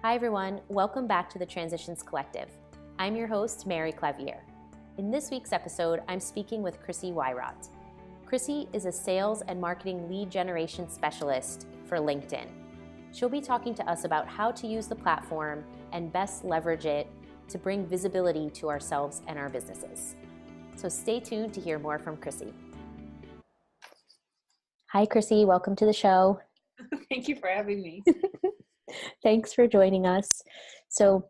Hi everyone, welcome back to the Transitions Collective. I'm your host, Mary Clavier. In this week's episode, I'm speaking with Chrissie Wywrot. Chrissie is a sales and marketing lead generation specialist for LinkedIn. She'll be talking to us about how to use the platform and best leverage it to bring visibility to ourselves and our businesses. So stay tuned to hear more from Chrissie. Hi Chrissie, welcome to the show. Thank you for having me. Thanks for joining us. So,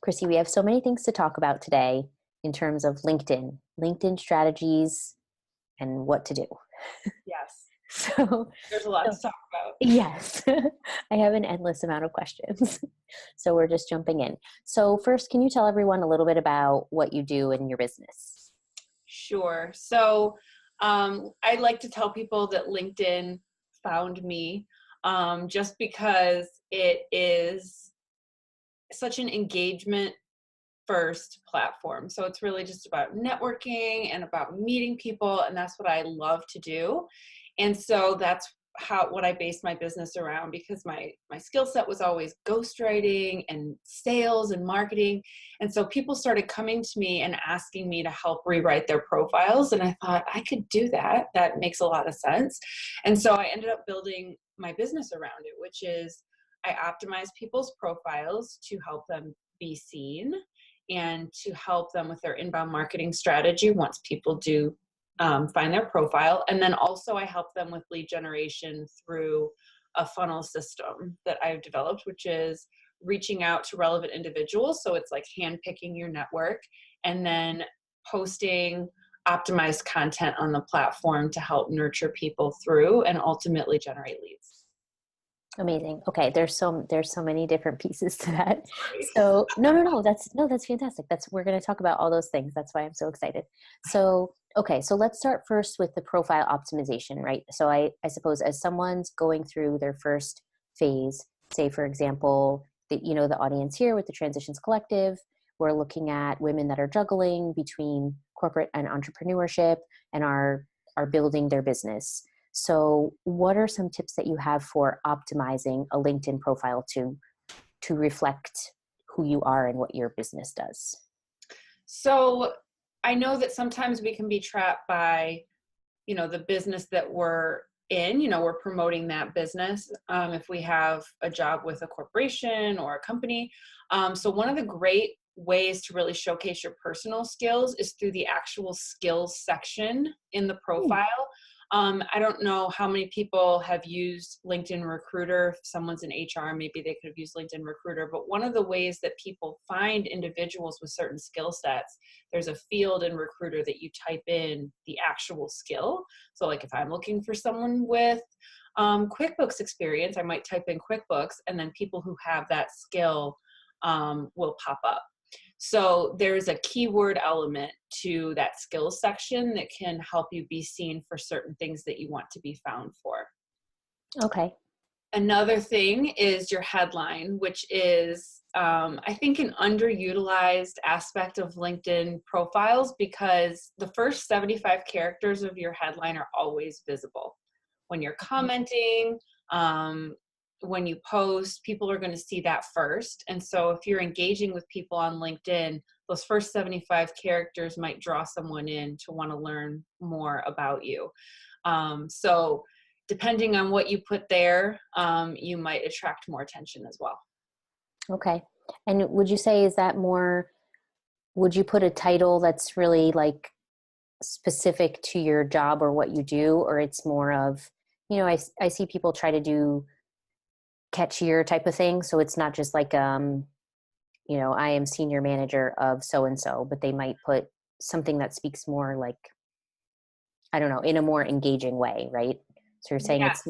Chrissie, we have so many things to talk about today in terms of LinkedIn strategies and what to do. Yes. So there's a lot to talk about. Yes, I have an endless amount of questions. So we're just jumping in. So first, can you tell everyone a little bit about what you do in your business? Sure. So I like to tell people that LinkedIn found me just because it is such an engagement first platform. So it's really just about networking and about meeting people. And that's what I love to do. And so that's what I based my business around, because my skill set was always ghostwriting and sales and marketing. And so people started coming to me and asking me to help rewrite their profiles. And I thought I could do that. That makes a lot of sense. And so I ended up building my business around it, which is I optimize people's profiles to help them be seen and to help them with their inbound marketing strategy once people do find their profile. And then also I help them with lead generation through a funnel system that I've developed, which is reaching out to relevant individuals. So it's like handpicking your network and then posting optimized content on the platform to help nurture people through and ultimately generate leads. Amazing. Okay. There's so many different pieces to that. So no, that's fantastic. We're going to talk about all those things. That's why I'm so excited. So, okay. So let's start first with the profile optimization, right? So I suppose as someone's going through their first phase, say for example, the audience here with the Transitions Collective, we're looking at women that are juggling between corporate and entrepreneurship and are building their business. So what are some tips that you have for optimizing a LinkedIn profile to reflect who you are and what your business does? So I know that sometimes we can be trapped by, the business that we're in, we're promoting that business. If we have a job with a corporation or a company. So one of the great ways to really showcase your personal skills is through the actual skills section in the profile. I don't know how many people have used LinkedIn Recruiter. If someone's in HR, maybe they could have used LinkedIn Recruiter. But one of the ways that people find individuals with certain skill sets, there's a field in Recruiter that you type in the actual skill. So like if I'm looking for someone with QuickBooks experience, I might type in QuickBooks, and then people who have that skill will pop up. So there's a keyword element to that skills section that can help you be seen for certain things that you want to be found for. Okay. Another thing is your headline, which is, I think, an underutilized aspect of LinkedIn profiles, because the first 75 characters of your headline are always visible. When you're commenting, when you post, people are going to see that first. And so if you're engaging with people on LinkedIn, those first 75 characters might draw someone in to want to learn more about you. So depending on what you put there, you might attract more attention as well. Okay. And would you say, would you put a title that's really like specific to your job or what you do, or it's more of, I see people try to do catchier type of thing. So it's not just like, I am senior manager of so-and-so, but they might put something that speaks more like, I don't know, in a more engaging way, right? So you're saying Yes.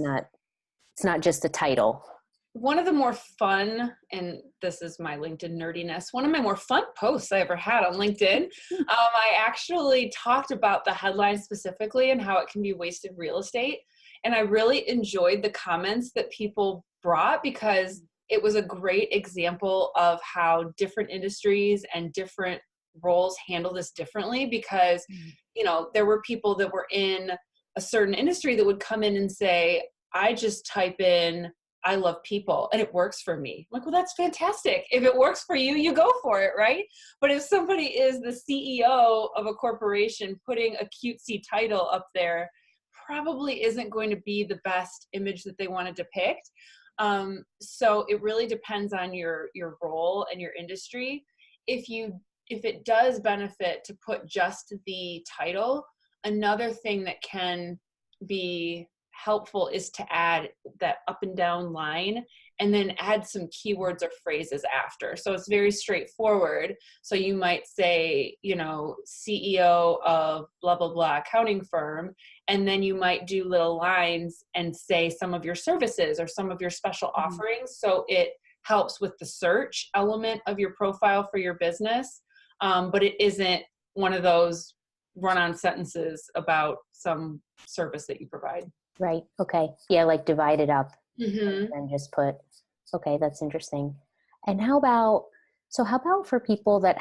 It's not just a title. One of the more fun, and this is my LinkedIn nerdiness, one of my more fun posts I ever had on LinkedIn, I actually talked about the headline specifically and how it can be wasted real estate. And I really enjoyed the comments that people brought, because it was a great example of how different industries and different roles handle this differently, because, there were people that were in a certain industry that would come in and say, I just type in I love people and it works for me. I'm like, well, that's fantastic. If it works for you, you go for it, right? But if somebody is the CEO of a corporation putting a cutesy title up there, probably isn't going to be the best image that they want to depict. So it really depends on your role and your industry. If it does benefit to put just the title, another thing that can be helpful is to add that up and down line and then add some keywords or phrases after. So it's very straightforward. So you might say, CEO of blah, blah, blah accounting firm. And then you might do little lines and say some of your services or some of your special offerings. So it helps with the search element of your profile for your business. But it isn't one of those run-on sentences about some service that you provide. Right. Okay. Yeah. Like divide it up Mm-hmm. and just put, okay, that's interesting. And how about for people that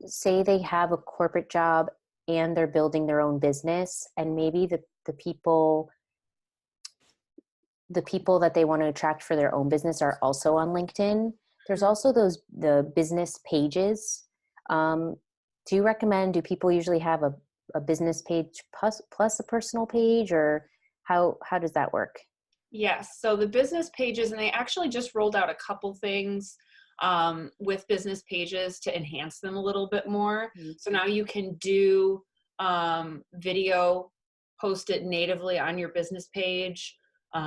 say they have a corporate job and they're building their own business, and maybe the people that they want to attract for their own business are also on LinkedIn. There's also the business pages. Do people usually have a business page plus a personal page, or how does that work? Yes. So the business pages, and they actually just rolled out a couple things with business pages to enhance them a little bit more. Mm-hmm. So now you can do video, post it natively on your business page.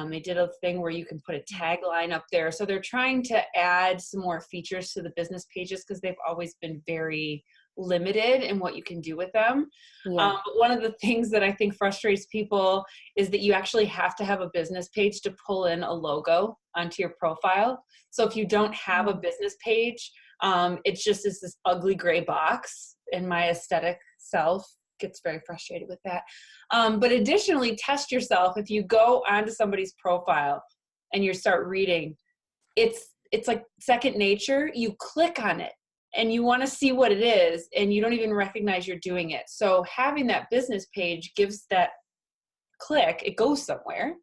They did a thing where you can put a tagline up there. So they're trying to add some more features to the business pages because they've always been very limited in what you can do with them. Yeah. But one of the things that I think frustrates people is that you actually have to have a business page to pull in a logo onto your profile. So if you don't have a business page, it just is this ugly gray box, and my aesthetic self gets very frustrated with that. But additionally, test yourself. If you go onto somebody's profile and you start reading, it's like second nature. You click on it and you want to see what it is, and you don't even recognize you're doing it. So having that business page gives that click, it goes somewhere.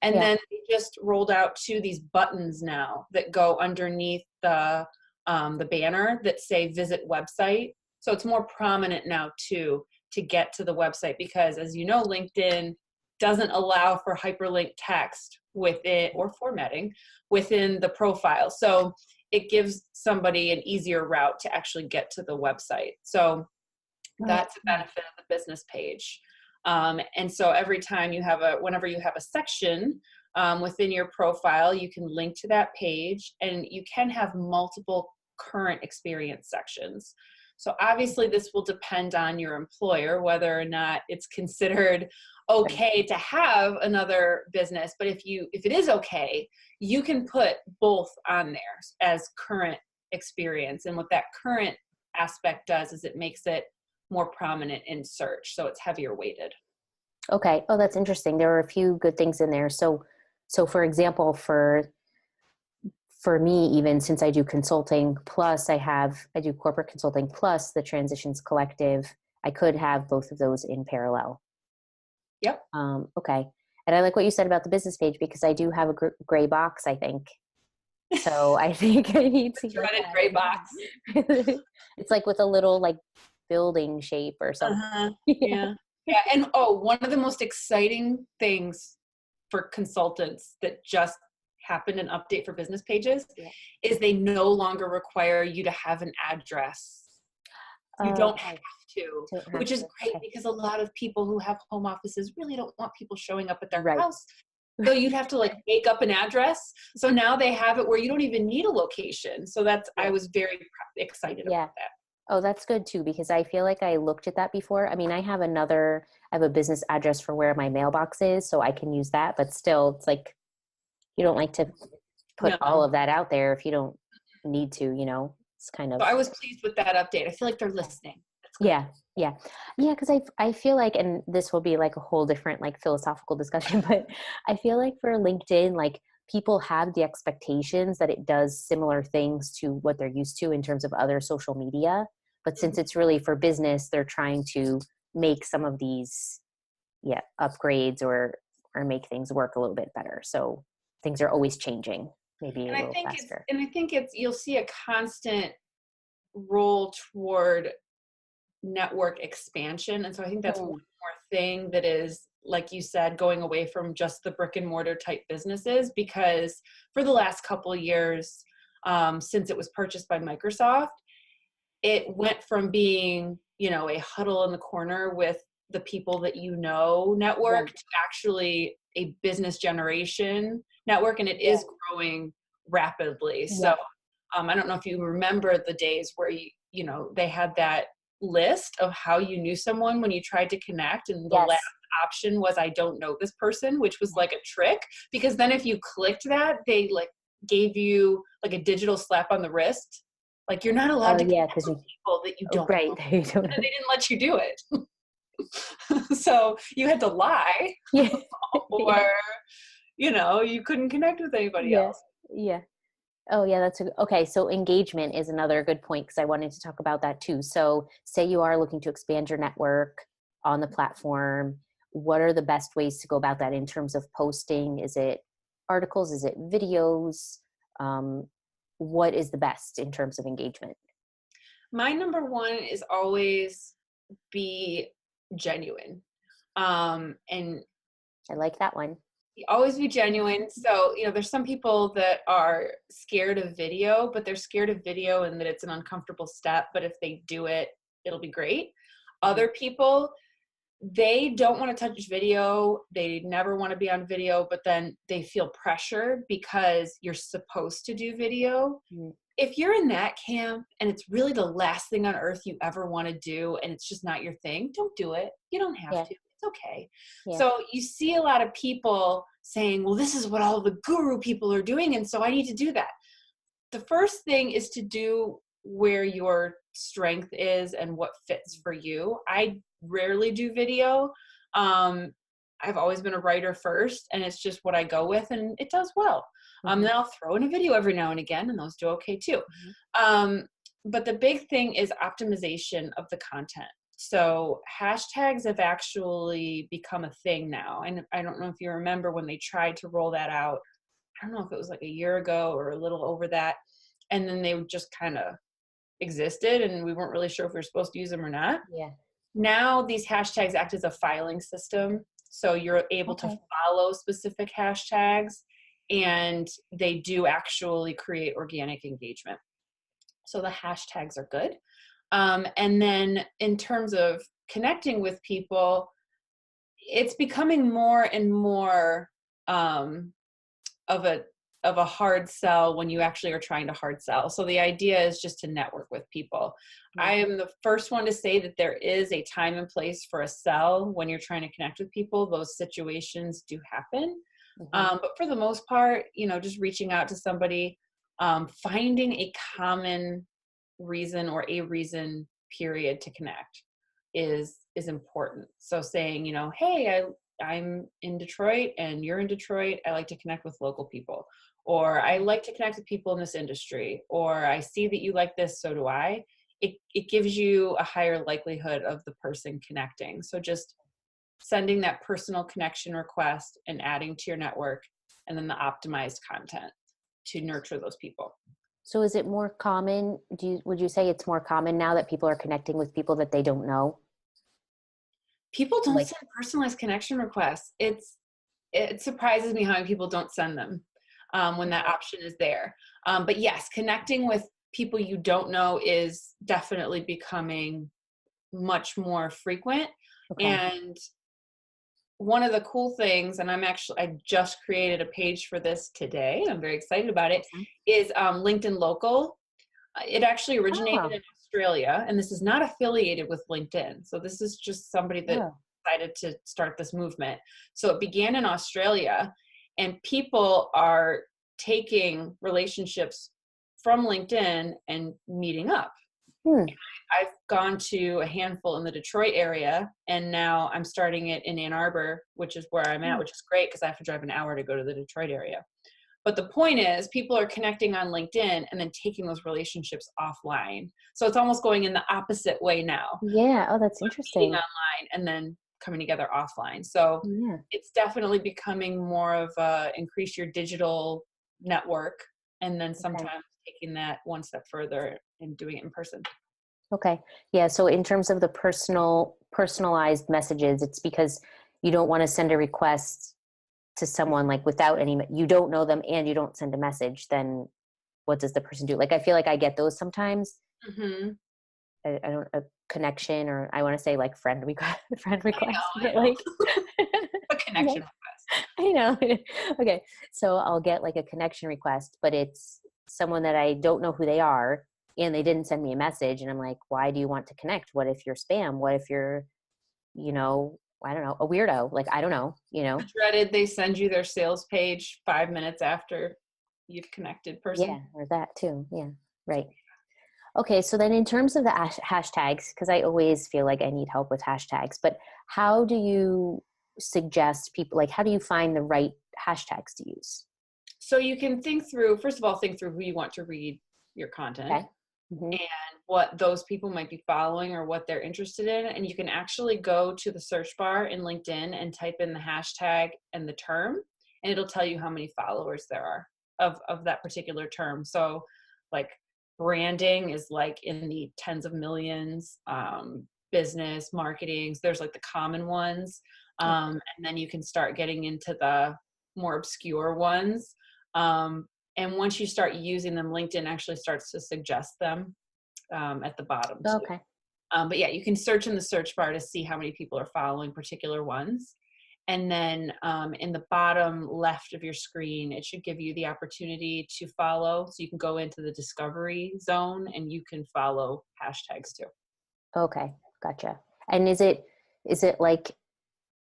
And then they just rolled out these buttons now that go underneath the banner that say visit website. So it's more prominent now too, to get to the website, because as you know, LinkedIn doesn't allow for hyperlink text within or formatting within the profile. So it gives somebody an easier route to actually get to the website. So that's a benefit of the business page. And so every time whenever you have a section within your profile, you can link to that page, and you can have multiple current experience sections. So obviously this will depend on your employer, whether or not it's considered okay to have another business. But if it is okay, you can put both on there as current experience. And what that current aspect does is it makes it more prominent in search. So it's heavier weighted. Okay. Oh, that's interesting. There are a few good things in there. So for example, for me, even since I do consulting, plus I do corporate consulting, plus the Transitions Collective, I could have both of those in parallel. Yep. Okay. And I like what you said about the business page, because I do have a gray box, I think. So I think I need to get dreaded gray box. It's like with a little like building shape or something. Uh-huh. Yeah. Yeah. And one of the most exciting things for consultants that just happened, an update for business pages, is they no longer require you to have an address. You don't have to, which is great, because a lot of people who have home offices really don't want people showing up at their house. So you'd have to like make up an address. So now they have it where you don't even need a location. So I was very excited about that. Oh, that's good too, because I feel like I looked at that before. I mean, I have a business address for where my mailbox is, so I can use that, but still it's like, you don't like to put all of that out there if you don't need to, it's kind of. So I was pleased with that update. I feel like they're listening. Yeah. Because I feel like, and this will be like a whole different like philosophical discussion, but I feel like for LinkedIn, like people have the expectations that it does similar things to what they're used to in terms of other social media. But since it's really for business, they're trying to make some of these, upgrades or make things work a little bit better. So things are always changing, maybe a And I little think faster. it's you'll see a constant roll toward network expansion. And so I think that's one Hmm. more thing that is, like you said, going away from just the brick and mortar type businesses, because for the last couple of years, since it was purchased by Microsoft, it went from being, a huddle in the corner with the people that network Right. to actually a business generation network, and it Yeah. is growing rapidly. So Yeah. I don't know if you remember the days where they had that list of how you knew someone when you tried to connect, and the last Yes. option was I don't know this person, which was like a trick, because then if you clicked that, they like gave you like a digital slap on the wrist, like you're not allowed Oh to yeah, connect because with you, people that you oh, don't right. know. You don't And know. they didn't let you do it. So you had to lie, Yeah. or Yeah. you couldn't connect with anybody Yeah. else. Yeah. Oh yeah, okay. So engagement is another good point, because I wanted to talk about that too. So say you are looking to expand your network on the platform. What are the best ways to go about that in terms of posting? Is it articles? Is it videos? Um, what is the best in terms of engagement? My number one is always be genuine. And I like that one. always be genuine. So, there's some people that are scared of video, but they're scared of video and that it's an uncomfortable step. But if they do it, it'll be great. Mhm. Other people, they don't want to touch video. They never want to be on video, but then they feel pressured because you're supposed to do video. Mm. If you're in that camp and it's really the last thing on earth you ever want to do and it's just not your thing, don't do it. You don't have Yeah. to. It's okay. Yeah. So you see a lot of people saying, well, this is what all the guru people are doing, and so I need to do that. The first thing is to do where your strength is and what fits for you. I rarely do video. Um, I've always been a writer first, and it's just what I go with, and it does well. Mhm. Then I'll throw in a video every now and again, and those do okay too. Mhm. But the big thing is optimization of the content. So hashtags have actually become a thing now. And I don't know if you remember when they tried to roll that out. I don't know if it was like a year ago or a little over that. And then they just kind of existed and we weren't really sure if we were supposed to use them or not. Yeah. Now these hashtags act as a filing system. So you're able to Okay. follow specific hashtags, and they do actually create organic engagement. So the hashtags are good. And then in terms of connecting with people, it's becoming more and more of a hard sell when you actually are trying to hard sell. So the idea is just to network with people. Yeah. I am the first one to say that there is a time and place for a sell when you're trying to connect with people. Those situations do happen. Mhm. But for the most part, just reaching out to somebody, finding a common reason or a reason period to connect is important. So saying, hey, I'm in Detroit and you're in Detroit. I like to connect with local people, or I like to connect with people in this industry, or I see that you like this, so do I. It gives you a higher likelihood of the person connecting. So just sending that personal connection request and adding to your network, and then the optimized content to nurture those people. So is it more common? Would you say it's more common now that people are connecting with people that they don't know? People don't Like, send personalized connection requests. It surprises me how many people don't send them when that option is there. But yes, connecting with people you don't know is definitely becoming much more frequent. okay. And one of the cool things, and I just created a page for this today, and I'm very excited about it, Awesome. is LinkedIn Local. It actually originated Oh, in Australia, and this is not affiliated with LinkedIn. So this is just somebody that oh, decided to start this movement. So it began in Australia, and people are taking relationships from LinkedIn and meeting up. hmm. I've gone to a handful in the Detroit area, and now I'm starting it in Ann Arbor, which is where I'm at, Hmm. which is great because I have to drive an hour to go to the Detroit area. But the point is, people are connecting on LinkedIn and then taking those relationships offline. So it's almost going in the opposite way now. Yeah. Oh, that's Meeting interesting. online and then coming together offline. So Yeah. it's definitely becoming more of a increase your digital network, and then Okay. sometimes taking that one step further and doing it in person. Okay. Yeah. So in terms of the personalized messages, it's because you don't want to send a request to someone like without any, you don't know them and you don't send a message, then what does the person do? Like, I feel like I get those sometimes. Hmm. I don't, a connection, or I want to say like friend request, friend request, I but know. like, A connection okay, request. I know. Okay. So I'll get like a connection request, but it's someone that I don't know who they are and they didn't send me a message. And I'm like, why do you want to connect? What if you're spam? What if you're, I don't know, a weirdo? Like, I don't know, The dreaded, they send you their sales page 5 minutes after you've connected person. yeah, or that too. Yeah. Right. Okay. So then in terms of the hashtags, because I always feel like I need help with hashtags, but how do you suggest people, like, how do you find the right hashtags to use? So you can think through, first of all, think through who you want to read your content Okay. Hmm. and what those people might be following or what they're interested in. And you can actually go to the search bar in LinkedIn and type in the hashtag and the term, and it'll tell you how many followers there are of that particular term. So like branding is like in the tens of millions, business, marketing, so there's like the common ones. And then you can start getting into the more obscure ones. Um, and once you start using them, LinkedIn actually starts to suggest them at the bottom too. Okay. But yeah, you can search in the search bar to see how many people are following particular ones. And then in the bottom left of your screen, it should give you the opportunity to follow. So you can go into the discovery zone and you can follow hashtags too. Okay. Gotcha. And is it like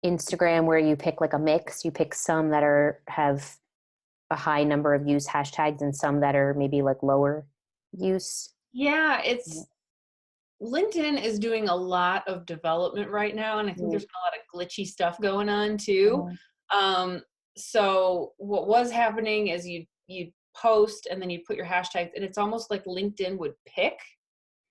Instagram where you pick like a mix? You pick some that have a high number of use hashtags and some that are maybe like lower use? Yeah, it's LinkedIn is doing a lot of development right now, and I think Mm-hmm. there's been a lot of glitchy stuff going on too. Um, so what was happening is you post and then you put your hashtags, and it's almost like LinkedIn would pick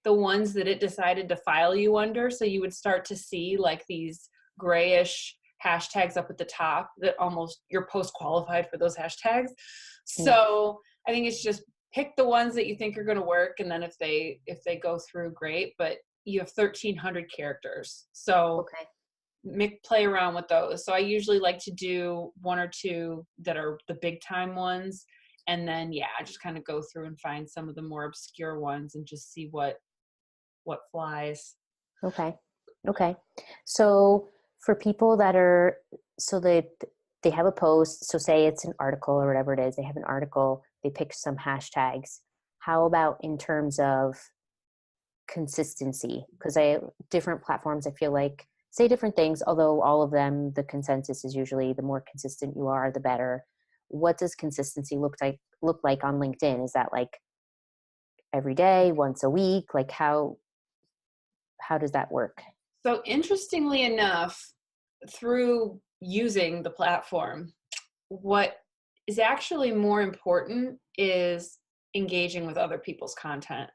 the ones that it decided to file you under. So you would start to see like these grayish hashtags up at the top that almost your post qualified for those hashtags. So I think it's just pick the ones that you think are going to work, and then if they go through, great. But you have 1,300 characters, so Okay. play around with those. So I usually like to do one or two that are the big time ones, and then I just kind of go through and find some of the more obscure ones and just see what flies. Okay. Okay. So for people that are, so they have a post, so say it's an article or whatever it is, they have an article, they pick some hashtags. How about in terms of consistency? Because different platforms, I feel like say different things, although all of them, the consensus is usually the more consistent you are, the better. What does consistency look like on LinkedIn? Is that like every day, once a week? Like how does that work? So interestingly enough, through using the platform, what is actually more important is engaging with other people's content.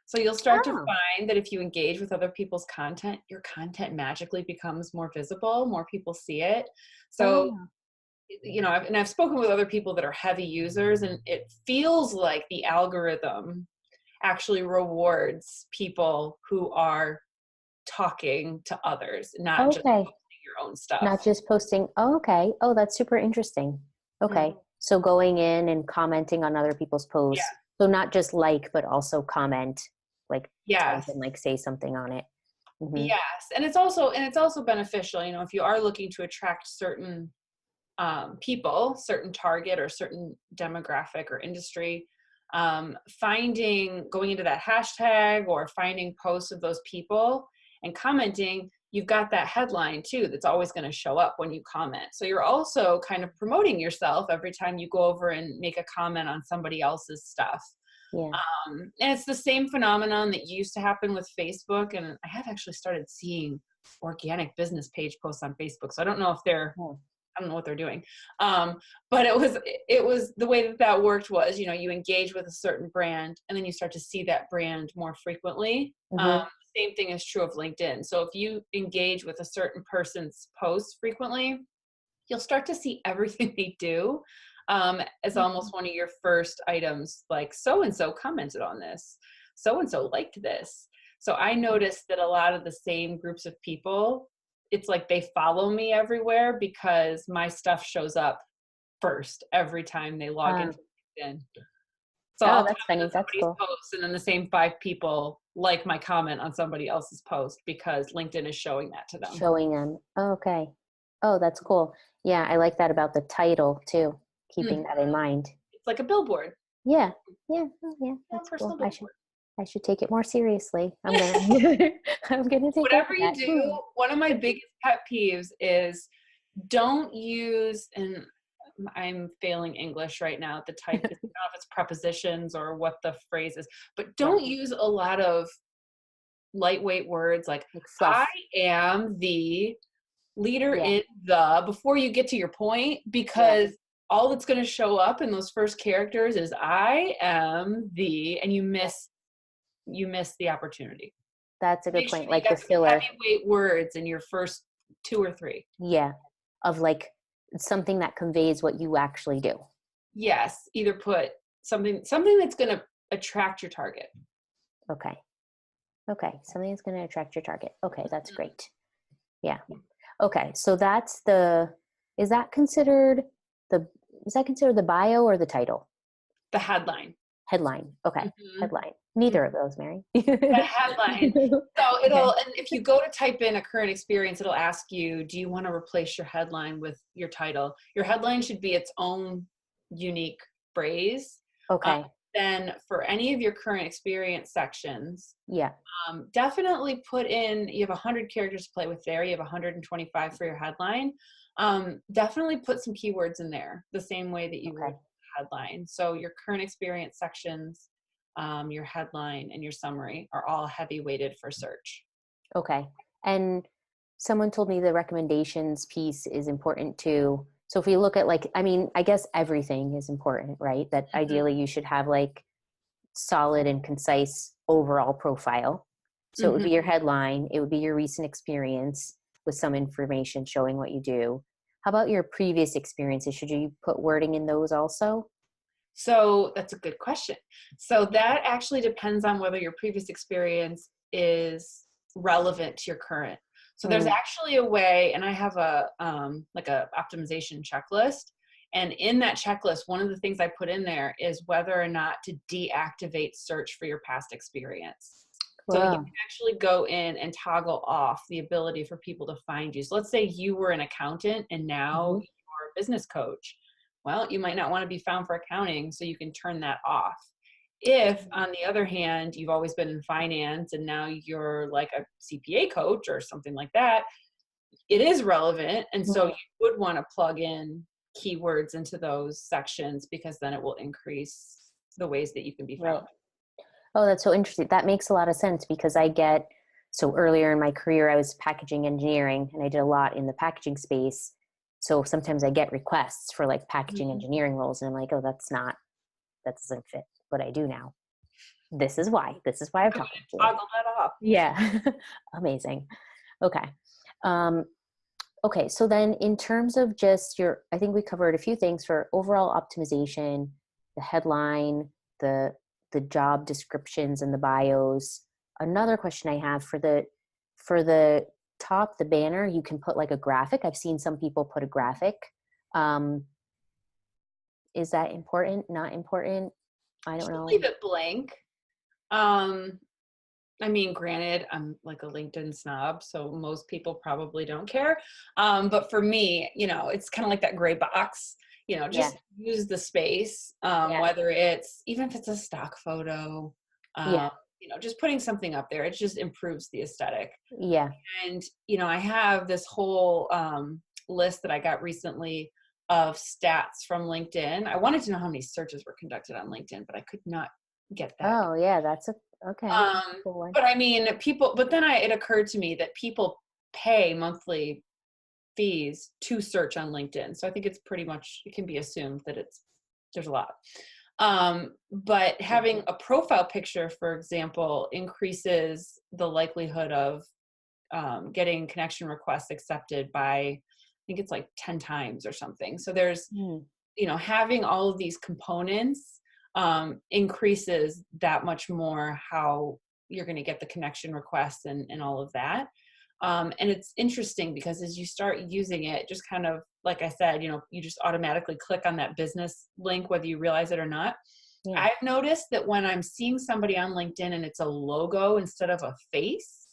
So you'll start to Oh, find that if you engage with other people's content, your content magically becomes more visible, more people see it. So, oh, I've spoken with other people that are heavy users, and it feels like the algorithm actually rewards people who are talking to others, not just okay. posting your own stuff. Not just posting. Oh, okay. Oh, that's super interesting. Mhm. Okay. So going in and commenting on other people's Yeah. posts. So not just like, but also comment, like type Yes. and like say something on it. Hmm. Yes. And it's also beneficial, if you are looking to attract certain people, certain target or certain demographic or industry, going into that hashtag or finding posts of those people and commenting, you've got that headline too that's always going to show up when you comment. So you're also kind of promoting yourself every time you go over and make a comment on somebody else's stuff. Yeah. And it's the same phenomenon that used to happen with Facebook. And I have actually started seeing organic business page posts on Facebook. So Oh, I don't know what they're doing. But it was the way that worked was, you engage with a certain brand and then you start to see that brand more frequently. mm-hmm. the same thing is true of LinkedIn. So if you engage with a certain person's posts frequently, you'll start to see everything they do as almost one of your first items, like so-and-so commented on this, so-and-so liked this. So I noticed that a lot of the same groups of people, it's like they follow me everywhere because my stuff shows up first every time they log into LinkedIn. So Oh, I'll that's comment funny. on That's somebody's cool. post and then the same 5 people like my comment on somebody else's post because LinkedIn is showing that to them. Showing them. Oh, okay. Oh, that's cool. Yeah, I like that about the title too. Mhm. Keeping that in mind. It's like a billboard. Yeah. Yeah. Oh, yeah. Yeah, That's personal cool. billboard. I should take it more seriously. I'm gonna I'm gonna take a look Whatever at you that. Hmm. do, one of my biggest pet peeves is don't use, and I'm failing English right now. The type, I don't know if it's prepositions or what the phrase is, but Yeah. don't use a lot of lightweight words like Like I fluff. am the leader Yeah. in the before you get to your point, Yeah. because all that's going to show up in those first characters is I am the, and you miss the opportunity. That's a good Make sure point. that you Like the got some filler. heavyweight words in your first 2 or 3. Yeah. Of like something that conveys what you actually do. Yes, either put something that's going to attract your target. Okay. Okay. Something that's gonna attract your target. Okay, that's great. Yeah. Okay. So that's the is that considered the is that considered the bio or the title? The headline. Headline. Okay. Mhm. Headline. Neither of those, Mary. The headline. So Okay. and if you go to type in a current experience, it'll ask you, do you want to replace your headline with your title? Your headline should be its own unique phrase. Um, Okay. then for any of your current experience sections, Yeah. definitely put in, you have 100 characters to play with there, you have 125 for your headline. Definitely put some keywords in there the same way that you would Okay. headline. So your current experience sections, your headline, and your summary are all heavy weighted for search. Okay. And someone told me the recommendations piece is important too. So if we look at like, I mean, I guess everything is important, right? That ideally you should have like solid and concise overall profile. So it would Mhm. be your headline, it would be your recent experience with some information showing what you do. How about your previous experiences? Should you put wording in those also? So that's a good question. So that actually depends on whether your previous experience is relevant to your current. So there's Mm, actually a way, and I have a like a optimization checklist. And in that checklist, one of the things I put in there is whether or not to deactivate search for your past experience. So you can cool. actually go in and toggle off the ability for people to find you. So let's say you were an accountant and now Hmm. you're a business coach. Well, you might not want to be found for accounting, so you can turn that off. If, on the other hand, you've always been in finance and now you're like a CPA coach or something like that, it is relevant. And so you would want to plug in keywords into those sections because then it will increase the ways that you can be Right. found. Oh, that's so interesting. That makes a lot of sense because so earlier in my career, I was packaging engineering and I did a lot in the packaging space. So sometimes I get requests for like packaging Mhm. engineering roles and I'm like, oh, that doesn't fit what I do now. This is why I'm Go talking and to you. toggle that off. Yeah. Amazing. Okay. Um, okay. So then in terms of just I think we covered a few things for overall optimization, the headline, the, the job descriptions and the bios. Another question I have for the top, the banner, you can put like a graphic. I've seen some people put a graphic. Um, is that important? Not important? I don't Just know. leave it blank. Um, I mean, granted, I'm like a LinkedIn snob, so most people probably don't care. But for me, it's kind of like that gray box. Yeah. Just use the space, Yeah. whether it's even if it's a stock photo, Yeah. um, just putting something up there. It just improves the aesthetic. Yeah. And I have this whole list that I got recently of stats from LinkedIn. I wanted to know how many searches were conducted on LinkedIn, but I could not get that. Oh, yeah. Okay. That's a cool one. But I mean, it occurred to me that people pay monthly fees to search on LinkedIn. So I think it's pretty much, it can be assumed that there's a lot. But having a profile picture, for example, increases the likelihood of getting connection requests accepted by, I think it's like 10 times or something. So there's, having all of these components increases that much more how you're going to get the connection requests and all of that. And it's interesting because as you start using it, just kind of, like I said, you just automatically click on that business link, whether you realize it or not. Yeah. I've noticed that when I'm seeing somebody on LinkedIn and it's a logo instead of a face,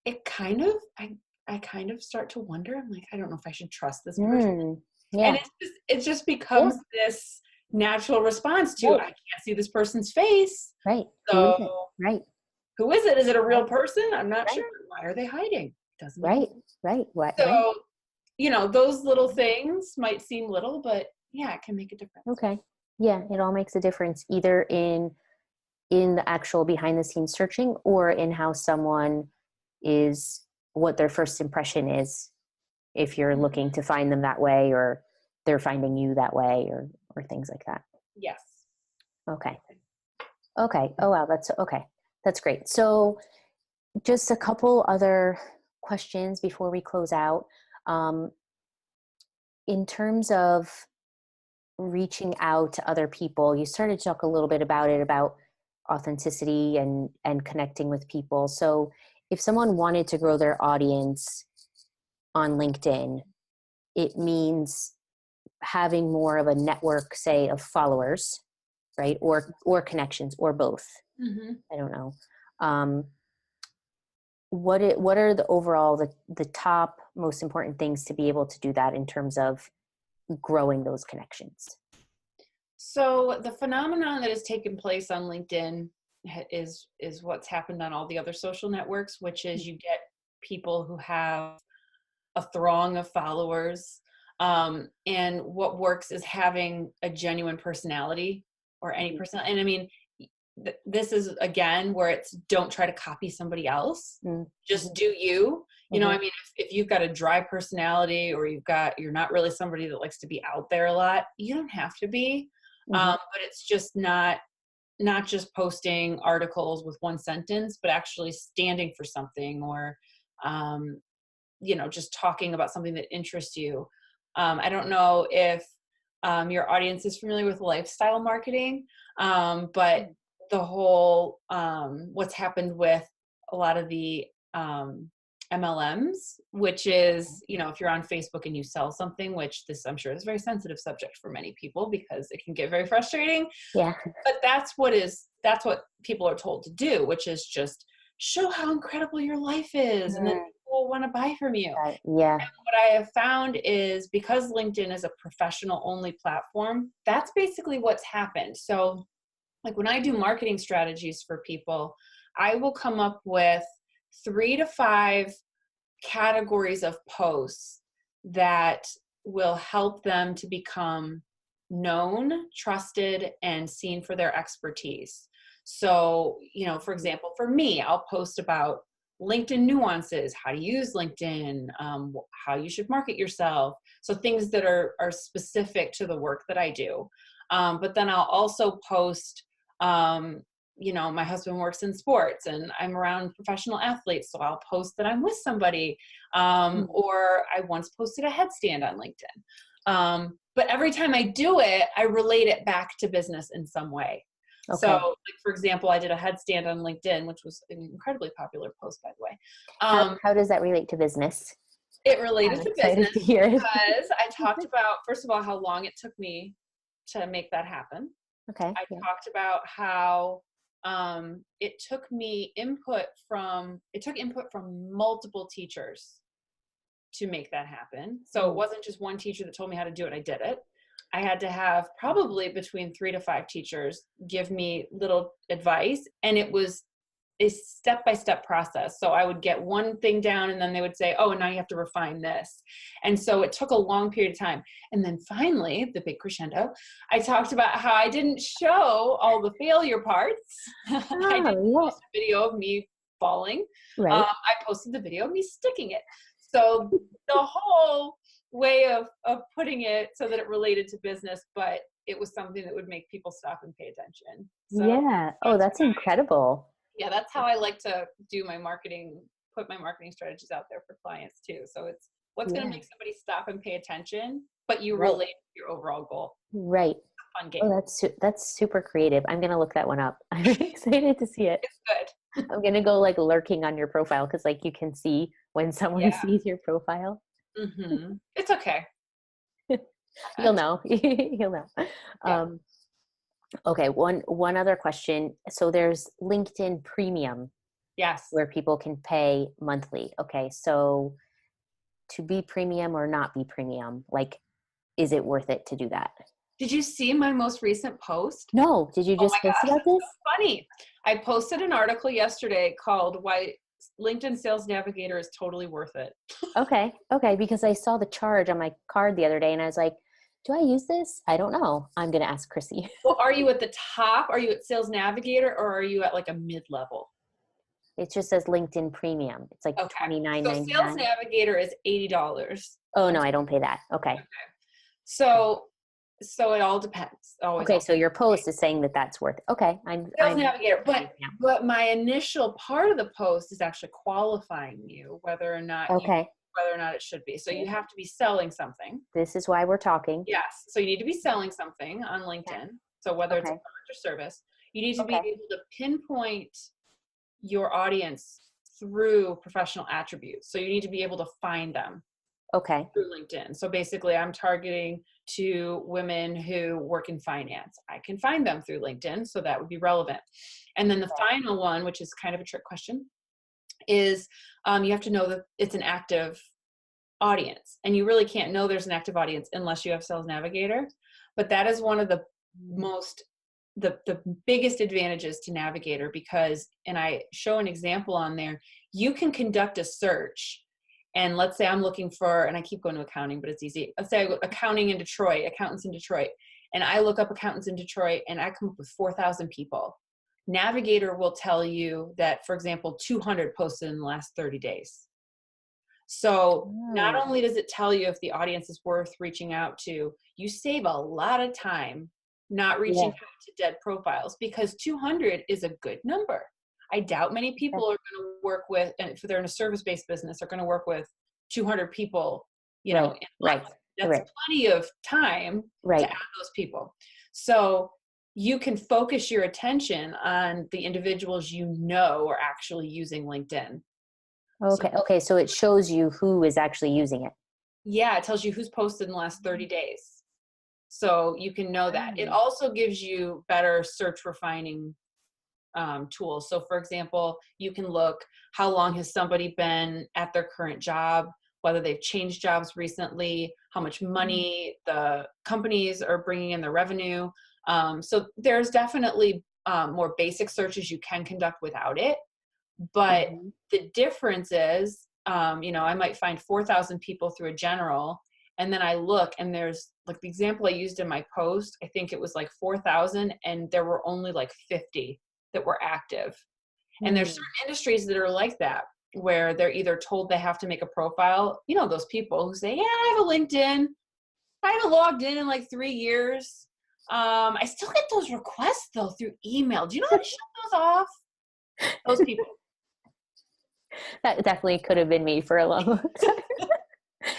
it kind of, I kind of start to wonder, I'm like, I don't know if I should trust this person. Yeah. And it just becomes this natural response to, I can't see this person's face. Right. So, who is it? Right. Who is it? Is it a real person? I'm not sure. Why are they hiding? Doesn't right. So, those little things might seem little, but yeah, it can make a difference. Okay. Yeah, it all makes a difference either in the actual behind the scenes searching or in how someone is, what their first impression is, if you're looking to find them that way or they're finding you that way or things like that. Yes. Okay. Oh, wow. That's great. So just a couple other questions before we close out. In terms of reaching out to other people, you started to talk a little bit about it, about authenticity and connecting with people. So if someone wanted to grow their audience on LinkedIn, it means having more of a network, say, of followers, right? Or connections, or both. Mm-hmm. I don't know. What are the overall, the top most important things to be able to do that in terms of growing those connections? So the phenomenon that has taken place on LinkedIn is what's happened on all the other social networks, which is you get people who have a throng of followers. And what works is having a genuine personality, or any person. And I mean, this is again where it's, don't try to copy somebody else. Just do you. I mean, if you've got a dry personality, or you're not really somebody that likes to be out there a lot, you don't have to be. But it's just not just posting articles with one sentence, but actually standing for something, or just talking about something that interests you. I don't know if your audience is familiar with lifestyle marketing, but the whole what's happened with a lot of the MLMs, which is, if you're on Facebook and you sell something, which this I'm sure is a very sensitive subject for many people because it can get very frustrating. Yeah. But that's what people are told to do, which is just show how incredible your life is, and then people will want to buy from you. Yeah. And what I have found is, because LinkedIn is a professional only platform, that's basically what's happened. So like when I do marketing strategies for people, I will come up with 3 to 5 categories of posts that will help them to become known, trusted, and seen for their expertise. So, for example, for me, I'll post about LinkedIn nuances, how to use LinkedIn, how you should market yourself. So things that are specific to the work that I do. But then I'll also post, my husband works in sports and I'm around professional athletes, so I'll post that I'm with somebody. Or I once posted a headstand on LinkedIn. But every time I do it, I relate it back to business in some way. Okay. So, like, for example, I did a headstand on LinkedIn, which was an incredibly popular post, by the way. How does that relate to business? It related to business because I talked about, first of all, how long it took me to make that happen. Okay. I talked about how it took input from multiple teachers to make that happen. So it wasn't just one teacher that told me how to do it. I did it. I had to have probably between 3 to 5 teachers give me little advice, and it was a step-by-step process. So I would get one thing down, and then they would say, oh, and now you have to refine this. And so it took a long period of time. And then finally, the big crescendo, I talked about how I didn't show all the failure parts. I didn't post a video of me falling. Right. I posted the video of me sticking it. So the whole way of putting it so that it related to business, but it was something that would make people stop and pay attention. So Yeah. Oh, that's incredible. yeah, that's how I like to do my marketing, put my marketing strategies out there for clients too. So it's what's going to Yeah. make somebody stop and pay attention, but you Right. relate to your overall goal. Right. Fun Oh, game. that's super creative. I'm gonna look that one up. I'm excited to see it. It's good. I'm gonna go like lurking on your profile because like you can see when someone Yeah. sees your profile. It's okay. You'll know. You'll know. Yeah. Okay, one other question. So there's LinkedIn Premium Yes. where people can pay monthly. Okay, so to be premium or not be premium, like, is it worth it to do that? Did you see my most recent post? No, did you Oh just my post gosh, about that's this? so funny. I posted an article yesterday called Why LinkedIn Sales Navigator is Totally Worth It. Okay, because I saw the charge on my card the other day and I was like, do I use this? I don't know. I'm gonna ask Chrissy. Well, are you at the top? Are you at Sales Navigator, or are you at like a mid-level? It just says LinkedIn Premium. It's like Okay. So Sales $29.99. Navigator is $80 a Oh no, month. I don't pay that. Okay. So it all depends. Always. Okay, so your post is saying that that's worth it. Okay, Sales Navigator, yeah. but my initial part of the post is actually qualifying you whether or not Okay. it should be. So you have to be selling something. This is why we're talking. Yes. So you need to be selling something on LinkedIn. So whether it's a Okay. product or service, you need to be Okay. able to pinpoint your audience through professional attributes. So you need to be able to find them Okay. through LinkedIn. So basically I'm targeting to women who work in finance. I can find them through LinkedIn, so that would be relevant. And then the final one, which is kind of a trick question, is you have to know that it's an active audience. And you really can't know there's an active audience unless you have Sales Navigator. But that is one of the the biggest advantages to Navigator, because, and I show an example on there, you can conduct a search. And let's say I'm looking for, and I keep going to accounting, but it's easy. Let's say I go accounting in Detroit, accountants in Detroit, and I look up accountants in Detroit and I come up with 4,000 people. Navigator will tell you that, for example, 200 posted in the last 30 days. So not only does it tell you if the audience is worth reaching out to, you save a lot of time not reaching out to dead profiles, because 200 is a good number. I doubt many people are going to work with, and if they're in a service-based business, are going to work with 200 people, you know, in life. That's plenty of time to add those people. So you can focus your attention on the individuals you know are actually using LinkedIn. Okay. So it shows you who is actually using it. Yeah, it tells you who's posted in the last 30 days. So you can know that. It also gives you better search refining tools. So for example, you can look, how long has somebody been at their current job, whether they've changed jobs recently, how much money the companies are bringing in their revenue. So there's definitely more basic searches you can conduct without it. But the difference is, you know, I might find 4,000 people through a general, and then I look and there's, like the example I used in my post, I think it was like 4,000 and there were only like 50 that were active. And there's certain industries that are like that, where they're either told they have to make a profile. You know, those people who say, yeah, I have a LinkedIn. I haven't logged in like 3 years. I still get those requests though through email. Do you know how to shut those off? Those people. That definitely could have been me for a long time.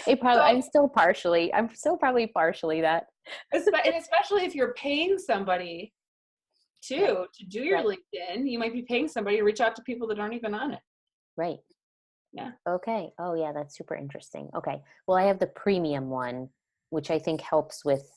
I'm still probably partially that. And especially if you're paying somebody to do your LinkedIn, you might be paying somebody to reach out to people that aren't even on it. Right. Yeah. Okay. Oh yeah, that's super interesting. Okay. Well, I have the premium one, which I think helps with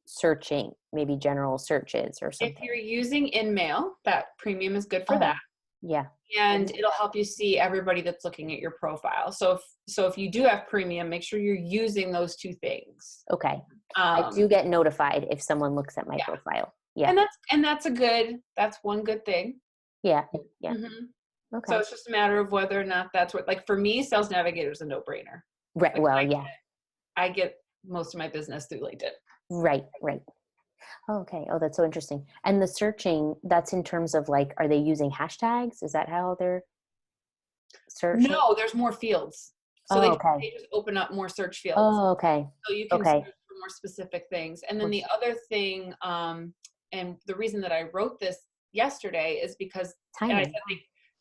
searching, maybe general searches or something. If you're using InMail, that premium is good for that. Yeah. And it'll help you see everybody that's looking at your profile. So if you do have premium, make sure you're using those two things. Okay. I do get notified if someone looks at my profile. Yeah. And that's one good thing. Yeah. Okay. So it's just a matter of whether or not that's what, like for me, Sales Navigator is a no-brainer. Right. Like well, I get most of my business through LinkedIn. Right. Okay. Oh, that's so interesting. And the searching, that's in terms of like, are they using hashtags? Is that how they're searching? No, there's more fields. So they just open up more search fields. Oh, okay. So you can search for more specific things. And then the other thing, and the reason that I wrote this yesterday is because, and I said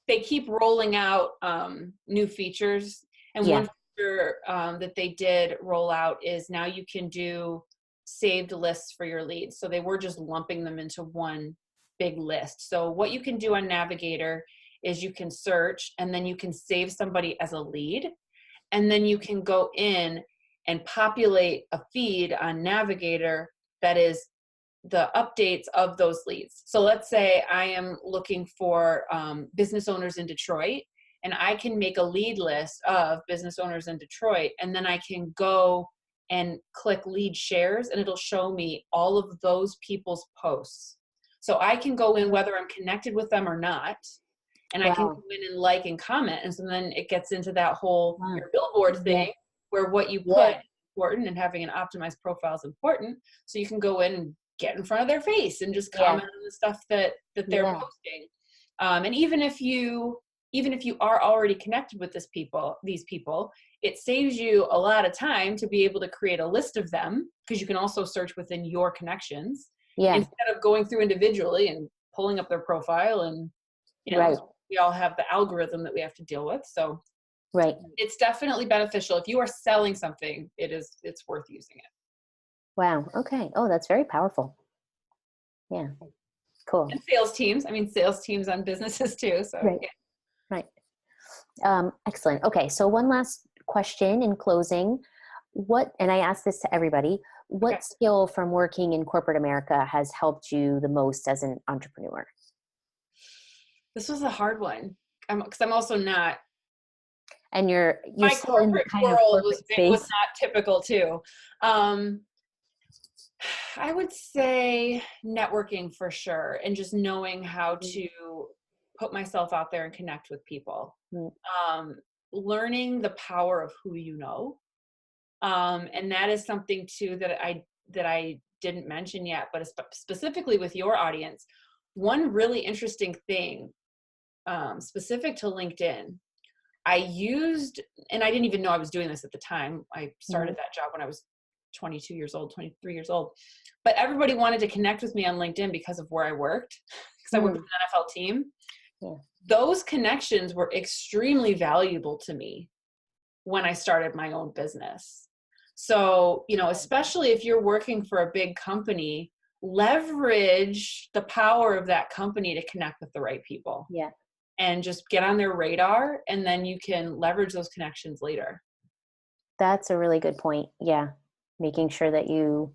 they keep rolling out new features. And one feature that they did roll out is now you can do saved lists for your leads. So they were just lumping them into one big list. So what you can do on Navigator is you can search, and then you can save somebody as a lead, and then you can go in and populate a feed on Navigator that is the updates of those leads. So let's say I am looking for business owners in Detroit, and I can make a lead list of business owners in Detroit, and then I can go and click lead shares, and it'll show me all of those people's posts. So I can go in whether I'm connected with them or not, and I can go in and like and comment. And so then it gets into that whole your billboard thing where what you put is important, and having an optimized profile is important. So you can go in and get in front of their face and just comment on the stuff that they're posting. And even if you are already connected with these people, it saves you a lot of time to be able to create a list of them, because you can also search within your connections instead of going through individually and pulling up their profile. And we all have the algorithm that we have to deal with. So it's definitely beneficial. If you are selling something, it's worth using it. Wow. Okay. Oh, that's very powerful. Yeah. Cool. And sales teams on businesses too. So Right. Excellent. Okay. So one last question in closing. And I ask this to everybody, what skill from working in corporate America has helped you the most as an entrepreneur? This was a hard one, because I'm also not. And you're my still in the corporate world was not typical too. I would say networking for sure, and just knowing how to put myself out there and connect with people. Learning the power of who you know, and that is something too that I didn't mention yet, but specifically with your audience, one really interesting thing specific to LinkedIn. I used, and I didn't even know I was doing this at the time. I started that job when I was 23 years old. But everybody wanted to connect with me on LinkedIn because of where I worked, because I worked with an NFL team. Those connections were extremely valuable to me when I started my own business. So, especially if you're working for a big company, leverage the power of that company to connect with the right people. And just get on their radar, and then you can leverage those connections later. That's a really good point. Yeah. Making sure that you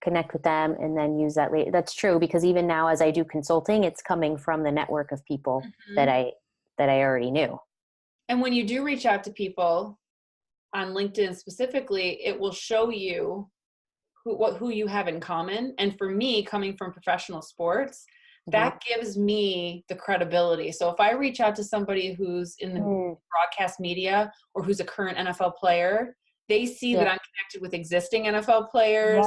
connect with them and then use that later. That's true, because even now as I do consulting, it's coming from the network of people that I already knew. And when you do reach out to people on LinkedIn specifically, it will show you who you have in common. And for me, coming from professional sports, that gives me the credibility. So if I reach out to somebody who's in the broadcast media or who's a current NFL player, they see that I'm connected with existing NFL players.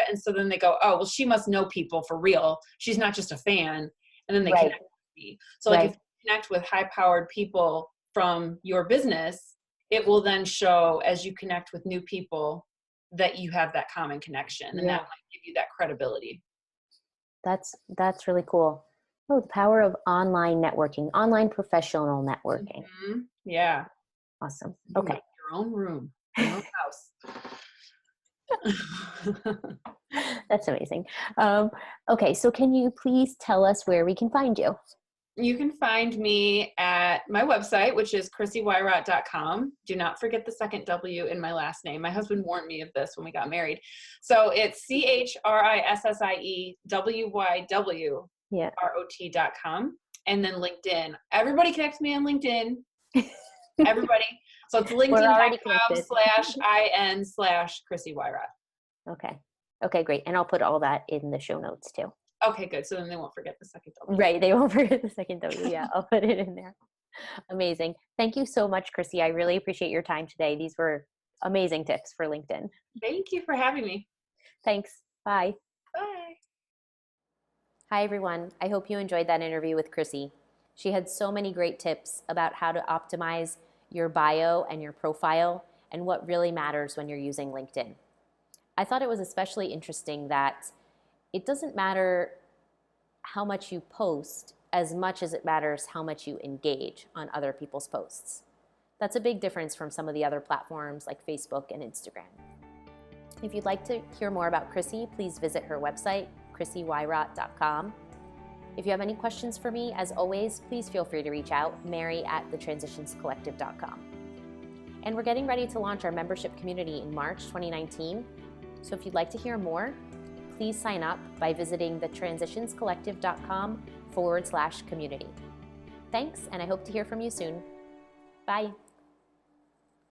And so then they go, oh, well, she must know people for real. She's not just a fan. And then they connect with me. So if you connect with high-powered people from your business, it will then show as you connect with new people that you have that common connection. And that might give you that credibility. That's really cool. Oh, the power of online networking, online professional networking. Yeah. Awesome. Okay. Your own room, your own house. That's amazing. Okay. So can you please tell us where we can find you? You can find me at my website, which is chrissiewywrot.com. Do not forget the second W in my last name. My husband warned me of this when we got married. So it's CHRISSIEWYWROT.com. And then LinkedIn. Everybody connects me on LinkedIn. Everybody. So it's linkedin.com/IN/Chrissie Wywrot. Okay. Okay, great. And I'll put all that in the show notes too. Okay, good. So then they won't forget the second W. Right. They won't forget the second W. Yeah, I'll put it in there. Amazing. Thank you so much, Chrissie. I really appreciate your time today. These were amazing tips for LinkedIn. Thank you for having me. Thanks. Bye. Bye. Hi, everyone. I hope you enjoyed that interview with Chrissie. She had so many great tips about how to optimize your bio and your profile and what really matters when you're using LinkedIn. I thought it was especially interesting that it doesn't matter how much you post as much as it matters how much you engage on other people's posts. That's a big difference from some of the other platforms like Facebook and Instagram. If you'd like to hear more about Chrissie, please visit her website, chrissiewywrot.com. If you have any questions for me, as always, please feel free to reach out, mary@thetransitionscollective.com. And we're getting ready to launch our membership community in March 2019. So if you'd like to hear more, please sign up by visiting thetransitionscollective.com/community. Thanks, and I hope to hear from you soon. Bye.